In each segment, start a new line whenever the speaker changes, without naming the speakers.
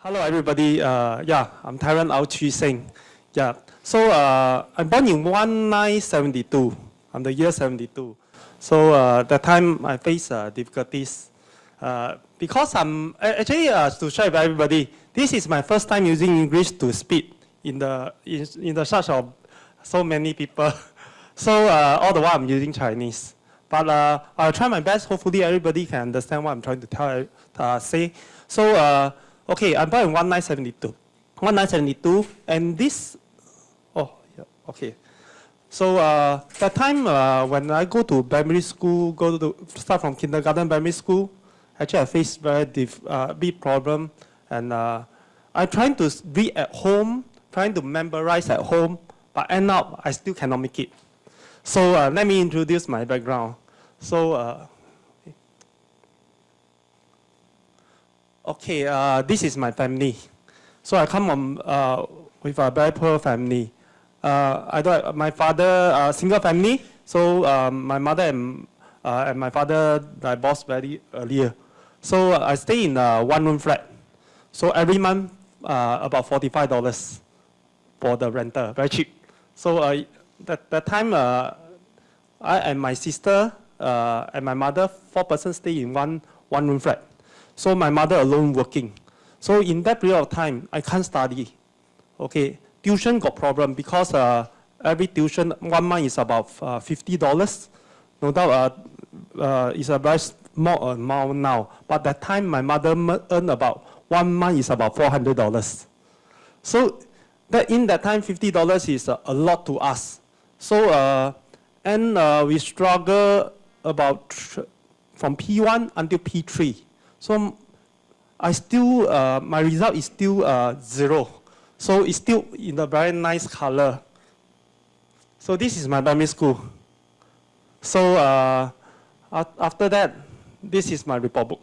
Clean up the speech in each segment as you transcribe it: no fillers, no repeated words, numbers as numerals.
Hello, everybody. I'm Terran Singh. Yeah, so I'm born in 1972. I'm the year 72. So that time I face difficulties because I'm actually to share with everybody. This is my first time using English to speak in the such of so many people. So all the while I'm using Chinese. But I'll try my best. Hopefully everybody can understand what I'm trying to say. So okay, I'm born in 1972. 1972, and this, okay. So that time when I go to primary school, start from kindergarten, primary school, actually I face very big problem, and I'm trying to read at home, trying to memorize at home, but end up I still cannot make it. So let me introduce my background. So okay, this is my family. So I come from with a very poor family. My father, single family, so my mother and my father divorced very earlier. So I stay in a one-room flat. So every month, about $45 for the rental, very cheap. So that time, I and my sister and my mother, 4 persons stay in one-room flat. So my mother alone working. So in that period of time, I can't study. Okay, tuition got problem because every tuition 1 month is about $50. No doubt it's a very small amount now. But that time my mother earned about 1 month is about $400. So in that time $50 is a lot to us. So we struggle about from P1 until P3. So I still, my result is still 0. So it's still in a very nice color. So this is my primary school. So after that, this is my report book.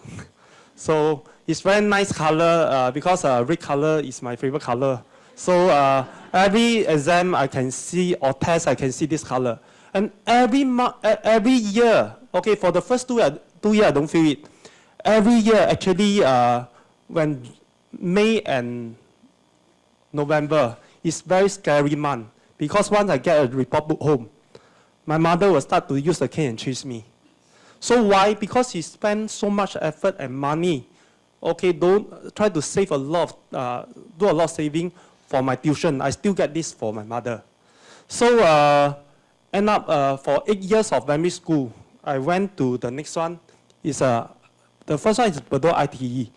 So it's very nice color because red color is my favorite color. So every exam I can see or test I can see this color. And every year, okay, for the first 2 years I don't feel it. Every year, actually, when May and November is very scary month because once I get a report book home, my mother will start to use the cane and chase me. So why? Because she spent so much effort and money. Okay, don't try to save a lot, do a lot of saving for my tuition. I still get this for my mother. So end up for 8 years of primary school, I went to the next one. The first one is Bedok ITE.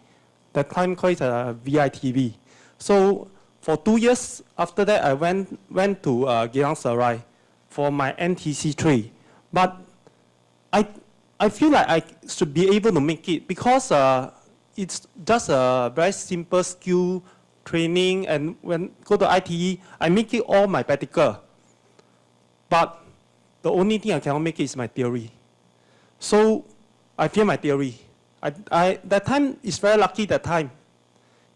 That time called VITV. So for 2 years after that, I went to Geylang Serai for my NTC 3. But I feel like I should be able to make it because it's just a very simple skill training, and when go to ITE, I make it all my practical. But the only thing I cannot make it is my theory. So I fail my theory. That time is very lucky. That time,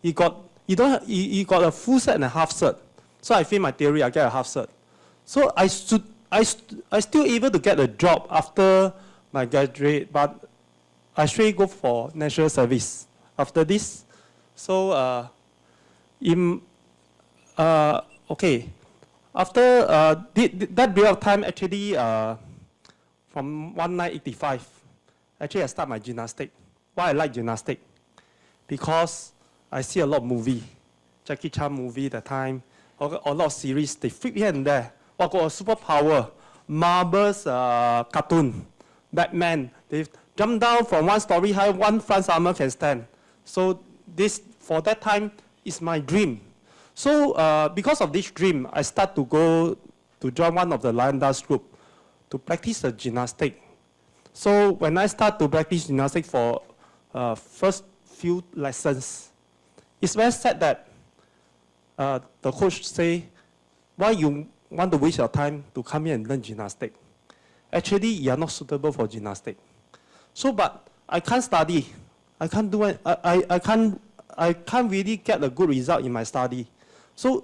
he got a full cert and a half cert. So I fail my theory. I get a half cert. So I still able to get a job after my graduate, but I straight go for national service after this. So okay, after that period of time, actually from 1985, actually I start my gymnastic. Why I like gymnastics? Because I see a lot of movie, Jackie Chan movie that time, a lot of series, they flip here and there. Got a superpower, Marvel's cartoon, Batman, they jump down from one story high, one front armor can stand. So this, for that time, is my dream. So because of this dream, I start to go to join one of the Lion Dance group to practice the gymnastics. So when I start to practice gymnastics for first few lessons, it's very sad that the coach say, why you want to waste your time to come here and learn gymnastics? Actually, you are not suitable for gymnastics. So, but I can't study. I can't do it. I can't really get a good result in my study. So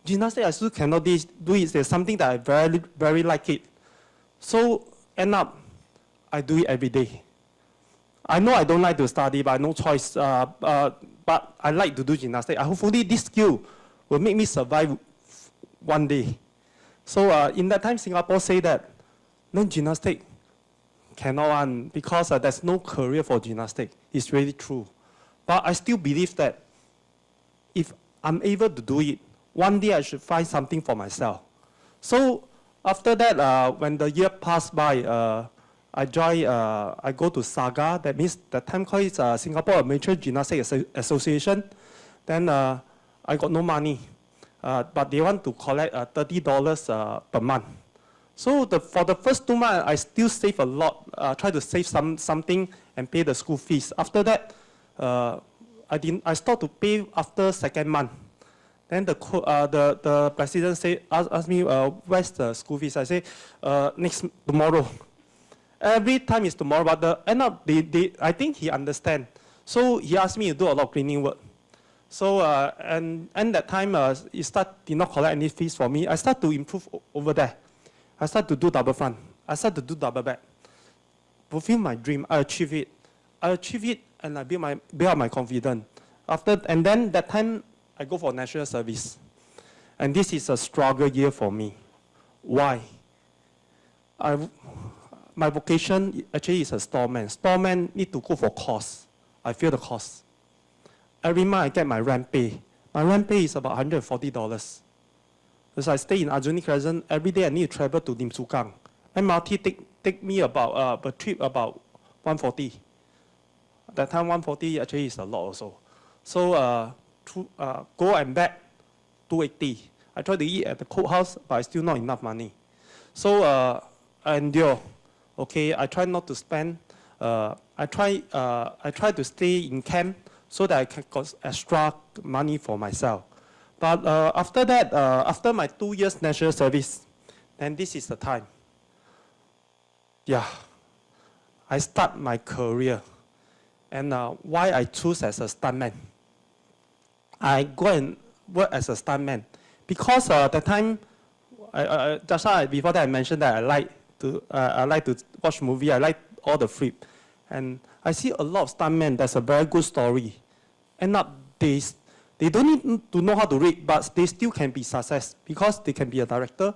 gymnastics I still cannot do it. There's something that I very, very like it. So end up, I do it every day. I know I don't like to study, but no choice. But but I like to do gymnastics. Hopefully this skill will make me survive one day. So in that time, Singapore say that learn gymnastics cannot run because there's no career for gymnastics. It's really true. But I still believe that if I'm able to do it, one day I should find something for myself. So after that, when the year passed by, I go to SAGA, that means the time called is Singapore Amateur Gymnastics Association. Then I got no money, but they want to collect $30 per month. So for the first 2 months, I still save a lot, try to save something and pay the school fees. After that, I started to pay after second month. Then the president asked me, where's the school fees? I say, tomorrow. Every time is tomorrow, but the end up, I think he understand. So he asked me to do a lot of cleaning work. So, and that time, he did not collect any fees for me. I start to improve over there. I start to do double front. I start to do double back. Fulfill my dream, I achieve it. And I build up my confidence. And then that time, I go for national service. And this is a struggle year for me. Why? My vocation actually is a storeman. Storeman need to go for course. I feel the cost. Every month I get my rent pay. My rent pay is about $140. Because I stay in Aljunied Crescent, every day I need to travel to Lim Chu Kang. MRT take me about, per trip about 140. That time 140 actually is a lot also. So go and back, 280. I try to eat at the courthouse, but it's still not enough money. So I endure. Okay, I try not to spend. I try to stay in camp so that I can get extra money for myself. But after that, after my 2 years national service, then this is the time. Yeah, I start my career. And why I choose as a stuntman? I go and work as a stuntman because the time, just now before that I mentioned that I like to watch movie. I like all the flip, and I see a lot of stuntmen. That's a very good story. End up they don't need to know how to read, but they still can be success because they can be a director,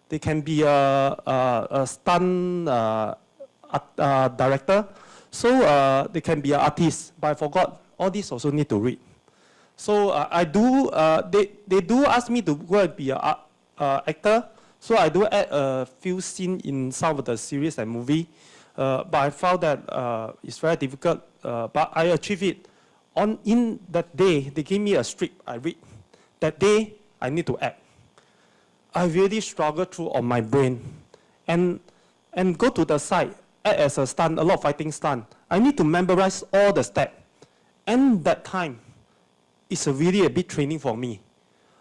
they can be a stunt director, so they can be an artist. But I forgot all these also need to read. So I do. They do ask me to go and be an actor. So I do add a few scenes in some of the series and movie. But I found that it's very difficult. But I achieved it. In that day, they gave me a script I read. That day, I need to act. I really struggled through on my brain. And go to the side, act as a stunt, a lot of fighting stunt. I need to memorize all the steps. And that time, it's really a big training for me.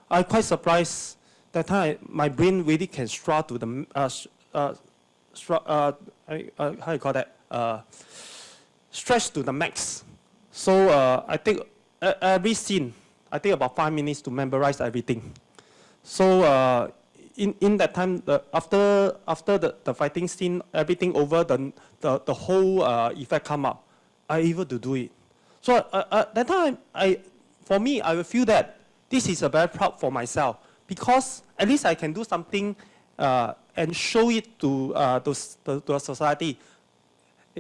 I'm quite surprised that time my brain really can stretch to the, how you call that? Stretch to the max. So I take every scene, I take about 5 minutes to memorize everything. So in that time, after the fighting scene, everything over, the whole effect come up. I'm able to do it. So that time, for me, I will feel that this is a very proud for myself because at least I can do something and show it to a society.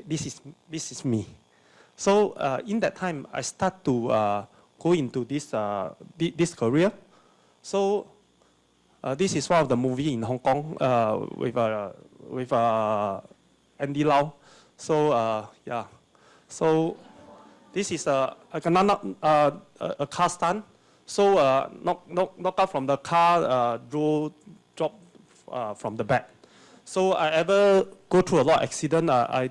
This is me. So in that time, I start to go into this career. So this is one of the movie in Hong Kong with Andy Lau. So yeah. So this is a car stunt. So knock out from the car, drop from the back. So I ever go through a lot of accident. I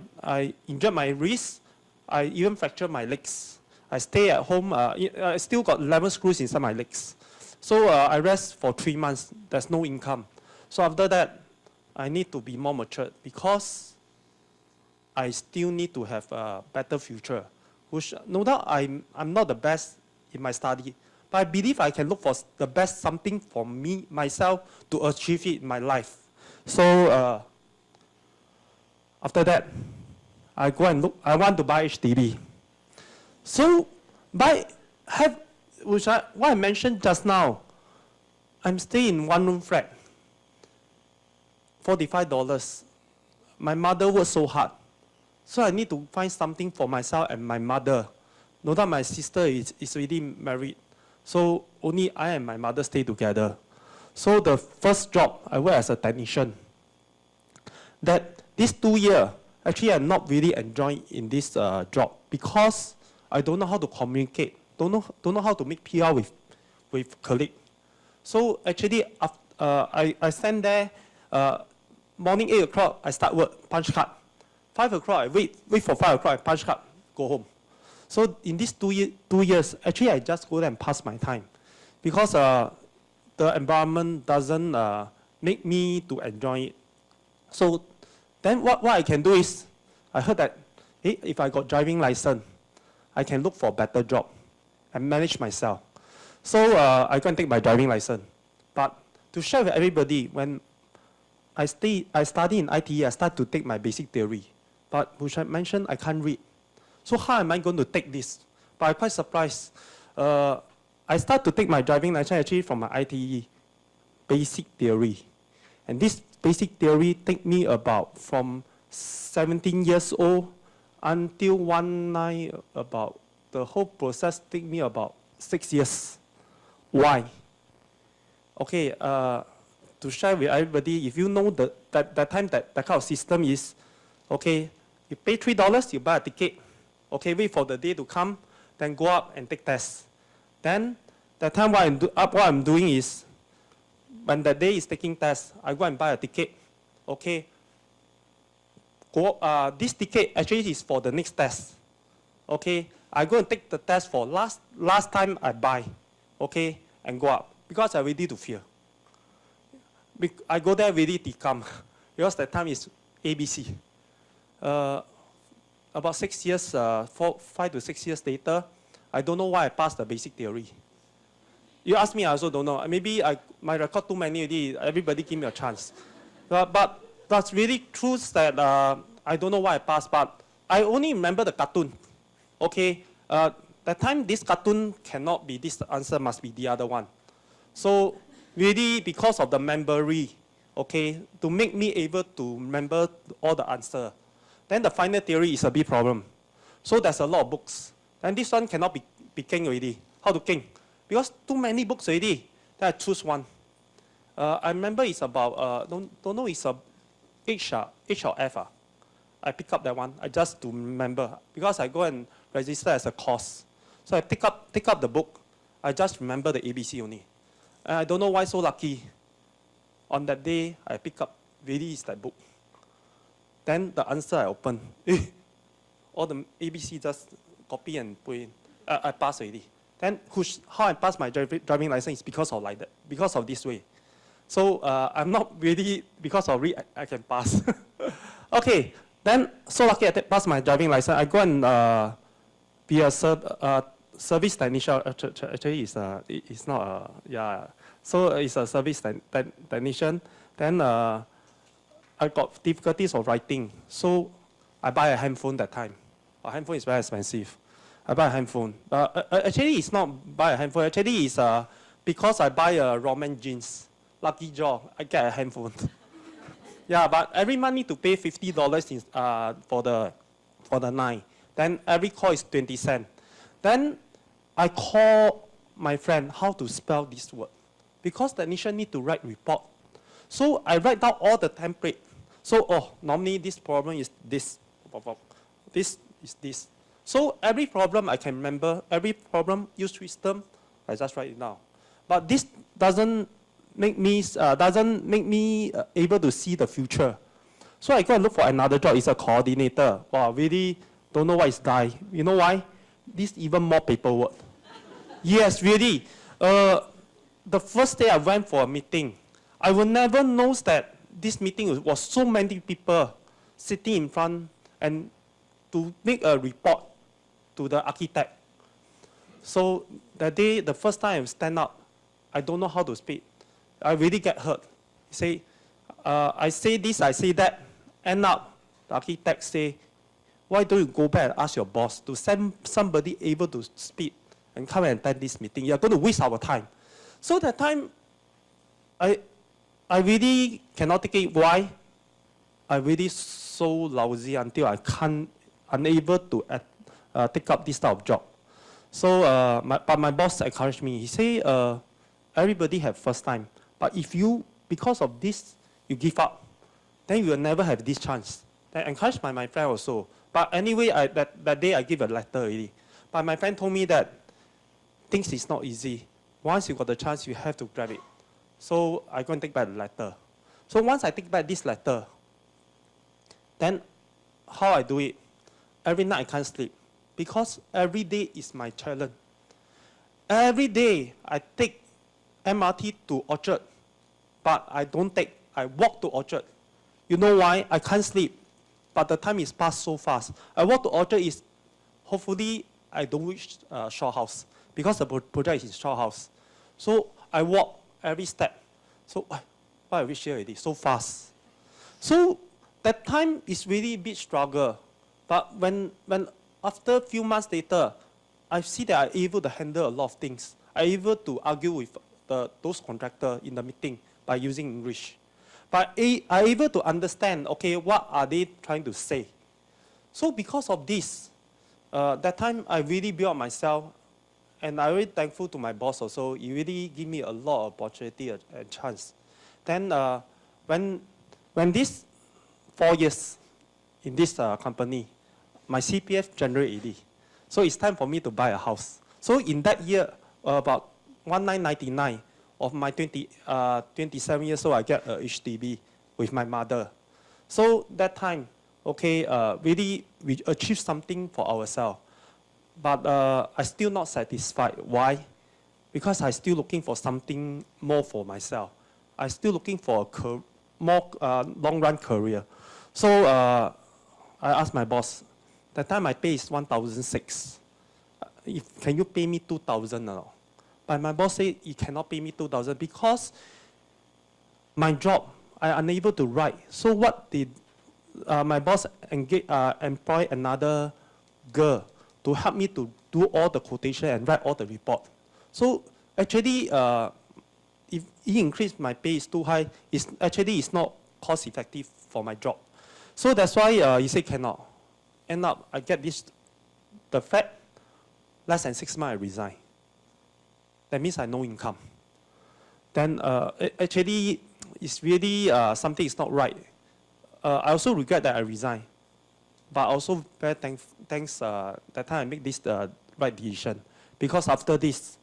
injured my wrist. I even fractured my legs. I stay at home. I still got 11 screws inside my legs. So I rest for 3 months. There's no income. So after that, I need to be more mature because I still need to have a better future. Which no doubt I'm not the best in my study, but I believe I can look for the best something for me, myself, to achieve it in my life. So after that, I go and look, I want to buy HDB. So what I mentioned just now, I'm staying in one-room flat, $45. My mother worked so hard. So I need to find something for myself and my mother. No doubt my sister is already married. So only I and my mother stay together. So the first job, I work as a technician. That this 2 years, actually I'm not really enjoying in this job because I don't know how to communicate, don't know how to make PR with colleagues. So actually, I stand there, morning 8 o'clock, I start work, punch card. 5 o'clock, I wait for 5 o'clock, I punch card, go home. So in these 2 years, actually I just go there and pass my time. Because the environment doesn't make me to enjoy it. So then what I can do is, I heard that, hey, if I got driving license, I can look for a better job and manage myself. So I go and take my driving license. But to share with everybody, when I study in ITE, I start to take my basic theory. But which I mentioned, I can't read. So how am I going to take this? But I'm quite surprised. I start to take my driving license actually from my ITE basic theory. And this basic theory take me about from 17 years old until 19, about the whole process take me about 6 years. Why? Okay, to share with everybody, if you know that time that kind of system is, okay, you pay $3, you buy a ticket. Okay, wait for the day to come, then go up and take tests. Then, that time what I'm doing is, when the day is taking tests, I go and buy a ticket. Okay, this ticket actually is for the next test. Okay, I go and take the test for last time I buy. Okay, and go up because I'm ready to fear. I go there ready to come because that time is ABC. About 6 years, 5 to 6 years later, I don't know why I passed the basic theory. You ask me, I also don't know. Maybe my record too many already. Everybody give me a chance. But that's really true that I don't know why I passed, but I only remember the cartoon. Okay, that time this cartoon cannot be this answer, must be the other one. So really because of the memory, okay, to make me able to remember all the answer. Then the final theory is a big problem. So there's a lot of books. And this one cannot be king already. How to king? Because too many books already. Then I choose one. I remember it's about, don't know, it's a H or F. I pick up that one. I just to remember. Because I go and register as a course. So I pick up the book. I just remember the ABC only. I don't know why so lucky. On that day, I pick up, really is that book. Then the answer I open. All the ABC just copy and put in. I pass already. Then how I pass my driving license is because of like that, because of this way. So I'm not really, because of it, I can pass. Okay, then so lucky I pass my driving license. I go and be a service technician. Actually, it's not yeah. So it's a service technician. Then I got difficulties of writing. So I buy a handphone that time. A handphone is very expensive. I buy a handphone. Actually, it's not buy a handphone. Actually, it's because I buy a Roman jeans. Lucky draw, I get a handphone. Yeah, but every month need to pay $50 for the 9. Then every call is 20 cents. Then I call my friend how to spell this word. Because technician need to write report. So I write down all the template. So, normally this problem is this. This is this. So every problem I can remember, every problem use wisdom, I just write it down. But this doesn't make me able to see the future. So I go and look for another job. It's a coordinator. Wow, really don't know why it's die. You know why? This even more paperwork. Yes, really. The first day I went for a meeting, I will never know that this meeting was so many people sitting in front and to make a report to the architect. So that day, the first time I stand up, I don't know how to speak. I really get hurt. Say, I say this, I say that. End up, the architect say, why don't you go back and ask your boss to send somebody able to speak and come and attend this meeting. You're going to waste our time. So that time, I really cannot take it. Why? I really so lousy until I unable to take up this type of job. So, but my boss encouraged me. He said, everybody have first time. But if you, because of this, you give up, then you will never have this chance. Then encouraged by my friend also. But anyway, that day I gave a letter already. But my friend told me that things is not easy. Once you got the chance, you have to grab it. So I go and take back the letter. So once I take back this letter, then how I do it? Every night I can't sleep. Because every day is my challenge. Every day I take MRT to Orchard, but I don't take, I walk to Orchard. You know why? I can't sleep, but the time is passed so fast. I walk to Orchard is, hopefully I don't reach Shaw House, because the project is in Shaw House. So I walk every step. So I reach here already, so fast. So that time is really a big struggle. But when after a few months later, I see that I'm able to handle a lot of things. I'm able to argue with those contractors in the meeting by using English. But I'm able to understand, okay, what are they trying to say? So because of this, that time I really built up myself, and I'm really thankful to my boss also. He really gave me a lot of opportunity and chance. Then when this 4 years in this company, my CPF generate already. So it's time for me to buy a house. So in that year, about 1999 of my 27 years old, I get a HDB with my mother. So that time, okay, really we achieved something for ourselves. But I'm still not satisfied. Why? Because I'm still looking for something more for myself. I'm still looking for a more long-run career. So I asked my boss. That time my pay is 1,006. Can you pay me 2,000 or not? But my boss said he cannot pay me 2,000 because my job, I'm unable to write. So what did my boss employ another girl to help me to do all the quotation and write all the report. So actually, if he increased my pay is too high, it's not cost effective for my job. So that's why he said cannot. End up, I get the fact, less than 6 months I resign. That means I have no income. Then actually, it's really something is not right. I also regret that I resigned. But also very thanks that time I make this right decision. Because after this,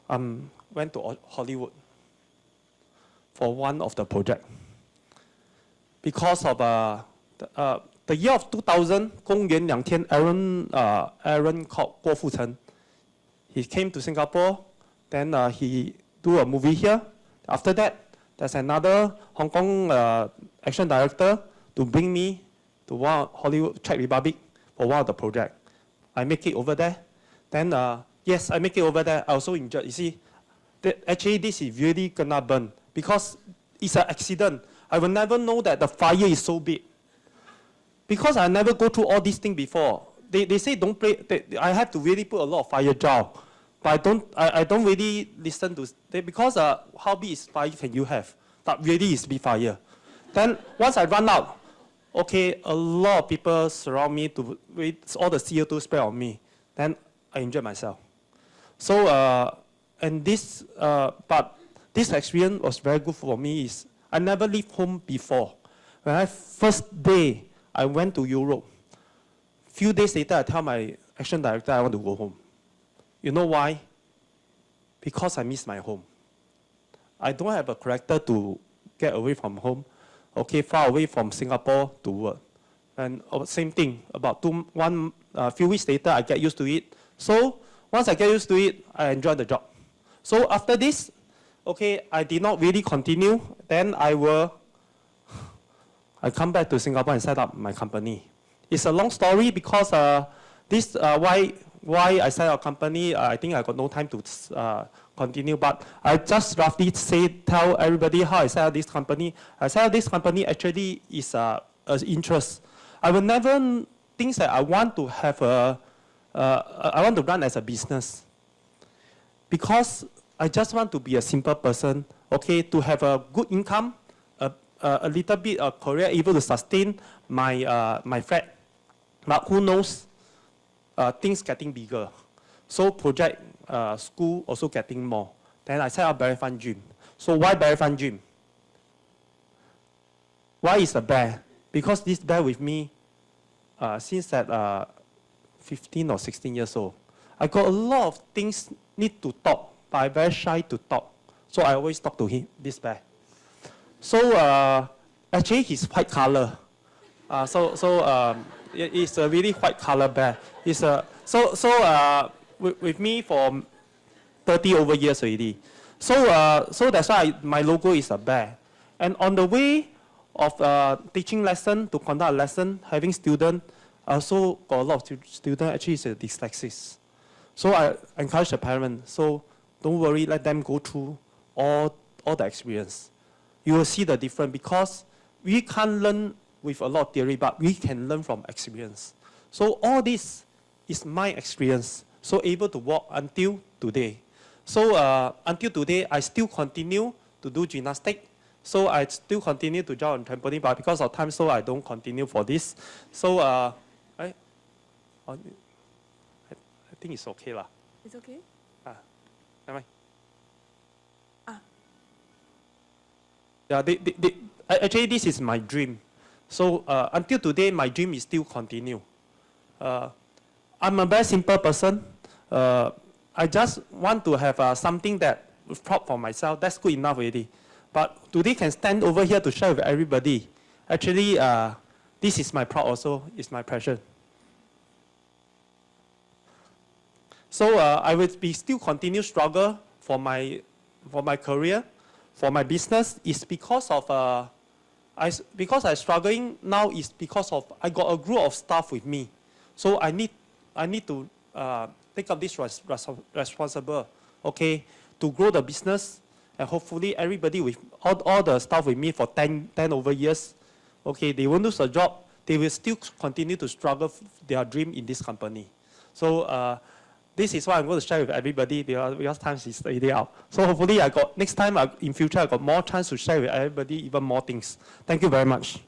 went to Hollywood for one of the project. Because of the year of 2000, 公元2天, Aaron called Guo Fucheng. He came to Singapore, then he do a movie here. After that, there's another Hong Kong action director to bring me to one Hollywood, Czech Republic for one of the project. I make it over there. Then, yes, I make it over there. I also injured. You see, actually this is really gonna burn because it's an accident. I will never know that the fire is so big. Because I never go through all these things before. They say don't play, I have to really put a lot of fire jar. But I don't really listen to, because how big is fire can you have? But really is big fire. Then once I run out, okay, a lot of people surround me to with all the CO2 spray on me. Then I injured myself. So and this, but this experience was very good for me. Is I never leave home before. When I first day I went to Europe. Few days later, I tell my action director I want to go home. You know why? Because I miss my home. I don't have a character to get away from home. Okay, far away from Singapore to work. And same thing, about few weeks later, I get used to it. So once I get used to it, I enjoy the job. So after this, okay, I did not really continue. Then I come back to Singapore and set up my company. It's a long story because why I set up a company, I think I got no time to continue, but I just roughly tell everybody how I set up this company. I set up this company actually is an interest. I will never think that I want to have I want to run as a business. because I just want to be a simple person, okay, to have a good income, a little bit of career able to sustain my, my flat. But who knows, things getting bigger. So project, school also getting more. Then I set up BearyFun Gym. So why BearyFun Gym? Why is a bear? Because this bear with me since at 15 or 16 years old. I got a lot of things need to talk, but I'm very shy to talk. So I always talk to him, this bear. So actually he's white color. It's a really white color bear. It's with me for 30 over years already. So that's why my logo is a bear. And on the way of teaching lesson to conduct a lesson, having students, I also got a lot of students actually is a dyslexia. So I encourage the parents, so don't worry, let them go through all the experience. You will see the difference because we can't learn with a lot of theory, but we can learn from experience. So all this is my experience, so able to walk until today. So until today, I still continue to do gymnastics. So I still continue to jump on trampoline, but because of time, so I don't continue for this. So I think it's okay lah.
It's okay?
Never mind.
Ah.
Yeah, actually this is my dream. So until today, my dream is still continue. I'm a very simple person. I just want to have something that is proud for myself. That's good enough already. But today can stand over here to share with everybody. Actually, this is my proud also. It's my passion. So I will be still continue struggle for my career, for my business. Is because of because I'm struggling now is because of I got a group of staff with me. So I need to take up this responsible, okay, to grow the business, and hopefully everybody with all the staff with me for 10 over years, okay, they won't lose a job. They will still continue to struggle their dream in this company. So this is what I'm going to share with everybody because time is already out. So hopefully next time in future I got more chance to share with everybody even more things. Thank you very much.